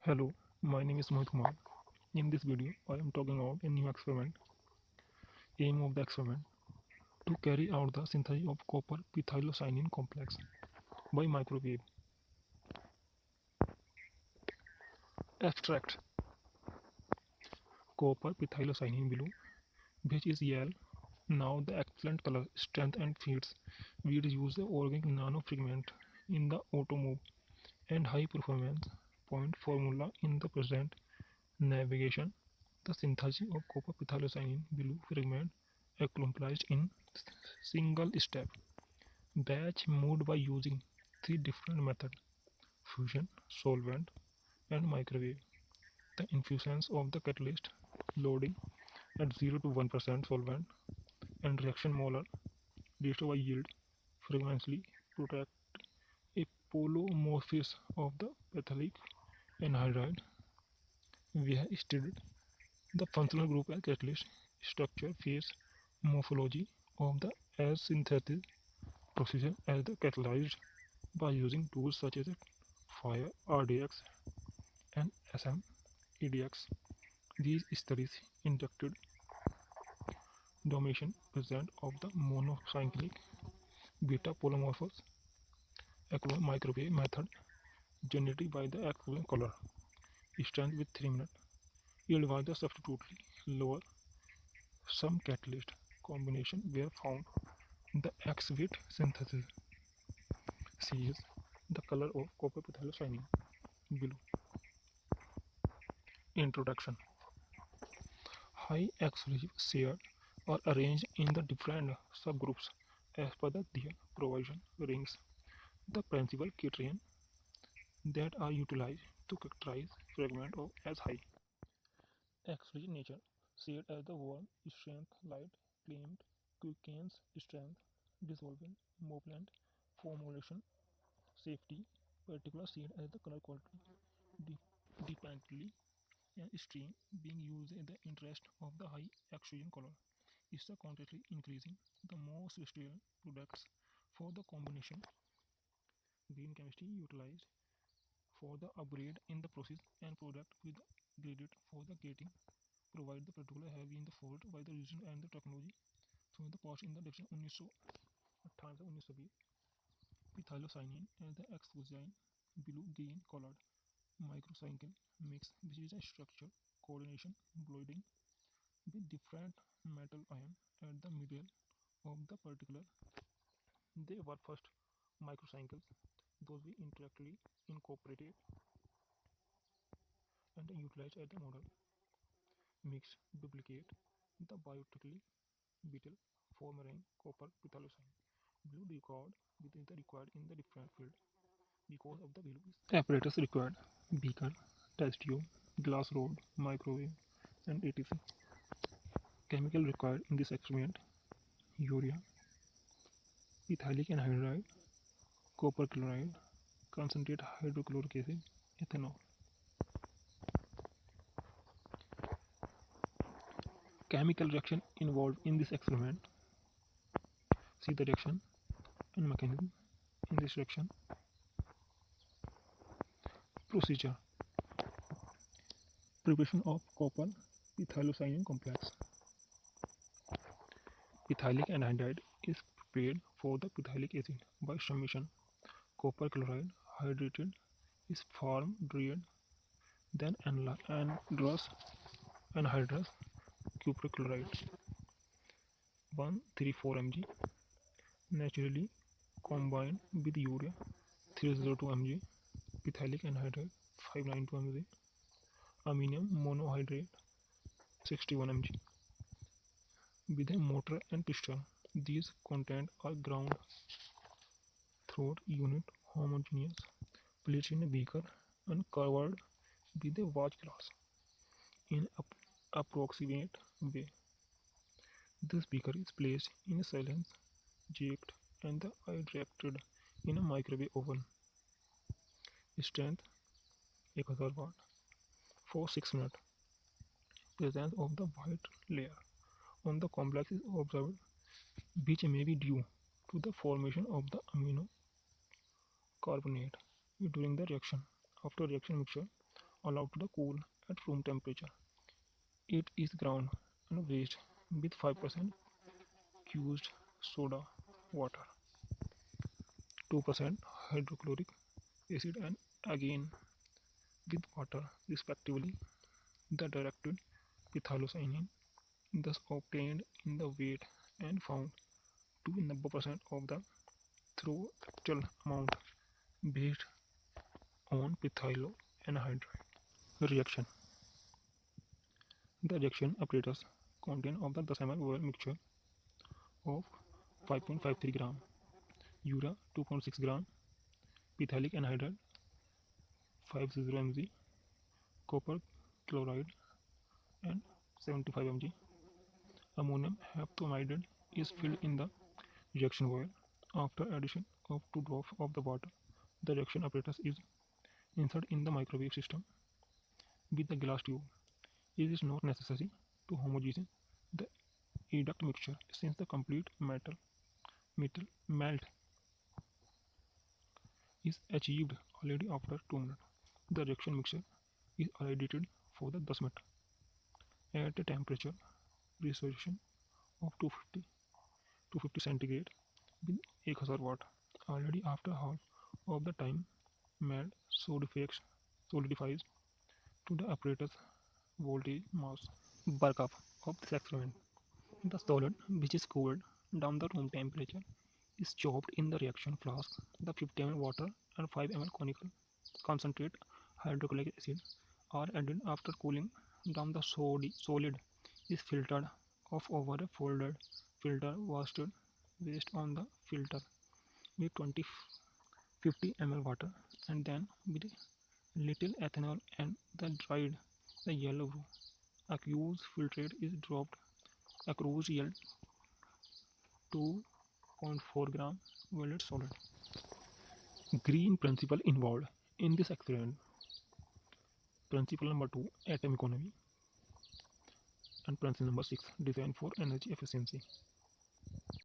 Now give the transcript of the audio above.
Hello, my name is Mohit Kumar. In this video, I am talking about a new experiment. Aim of the experiment to carry out the synthesis of copper phthalocyanine complex by microwave. Abstract: copper phthalocyanine blue, which is yellow. Now the excellent color, strength and feeds. We use the organic nanofragment in the automobile and high performance point formula in the present navigation. The synthesis of copper phthalocyanine blue fragment accomplished in single step. Batch moved by using three different methods: fusion, solvent, and microwave. The infusions of the catalyst, loading at 0 to 1% solvent, and reaction molar ratio by yield frequently protect a polymorphism of the phthalic anhydride. We have studied the functional group as catalyst, structure, phase, morphology of the as synthesis procedure as the catalyzed by using tools such as fire RDX and SMEDX. These studies inducted domination present of the monocyclic beta polymorphs equivalent microwave method generated by the equivalent color strength with 3 minutes. Yield was the substantially lower. Some catalyst combination were found. The X-wit synthesis sees the color of copper phthalocyanine below. Introduction: high explosive shared or arranged in the different subgroups as per their provision rings. The principal criterion that are utilized to characterize fragment of as high explosive nature, shared as the warm strength, light claimed quickens strength, dissolvent, movement, formulation, safety, particular shade as the color quality, dependently and stream being used in the interest of the high oxygen color is the constantly increasing the most stable products for the combination green chemistry utilized for the upgrade in the process and product with graded for the gating provide the particular heavy in the fault by the region and the technology so the past in the direction 1928 phthalocyanine and the exposine blue green colored microcycle mix which is a structure coordination blending with different metal ion at the middle of the particular. They were first microcycles, those we indirectly incorporated and utilized at the model. Mix, duplicate the biotically beetle for marine copper phthalocyanine. Blue record within the required in the different field because of the value is apparatus required: beaker, test tube, glass rod, microwave, and etc. Chemical required in this experiment: urea, ethylic anhydride, copper chloride, concentrate hydrochloric acid, ethanol. Chemical reaction involved in this experiment. See the reaction and mechanism in this reaction. Procedure: preparation of copper phthalocyanine complex. Ethylic anhydride is prepared for the phthalic acid by summation. Copper chloride hydrated is formed dried, then anhydrous copper chloride 134 mg naturally combined with urea 302 mg, phthalic anhydride 592 mg, ammonium monohydrate 61 mg with a mortar and pestle. These contents are ground through unit homogeneous, placed in a beaker and covered with a watch glass in approximate way. This beaker is placed in a silence jacked and the eye directed in a microwave oven. Strength 1000 watt for 6 minutes. Presence of the white layer on the complex is observed, which may be due to the formation of the amino carbonate during the reaction. After reaction mixture allowed to the cool at room temperature. It is ground and waste with 5% used soda water, 2% hydrochloric acid and again with water respectively. The directed phthalocyanine thus obtained in the weight and found to be 90% of the through actual amount based on phthalate anhydride reaction. The reaction apparatus contain of the 10 ml oil mixture of 5.53 gram, urea 2.6 gram, phthalic anhydride 50 mg, copper chloride and 75 mg. Ammonium heptamide is filled in the reaction oil. After addition of 2 drops of the water, the reaction apparatus is inserted in the microwave system with the glass tube. It is not necessary to homogenize the adduct mixture since the complete metal melt is achieved already after 2 minutes. The reaction mixture is irradiated for the 10 metal at a temperature resolution of 250 centigrade with 1000 watt. Already after half of the time melt solidifies to the apparatus voltage mass. Workup of this experiment. The solid, which is cooled down the room temperature, is chopped in the reaction flask. The 50 ml water and 5 ml conical concentrate hydrochloric acid are added after cooling down. The solid is filtered off over a folded filter washed based on the filter with 50 ml water and then with little ethanol and the dried the yellow roux. Aqueous filtrate is dropped. Aqueous yield 2.4 gram violet solid. Green principle involved in this experiment. Principle number 2, atom economy, and principle number 6, design for energy efficiency.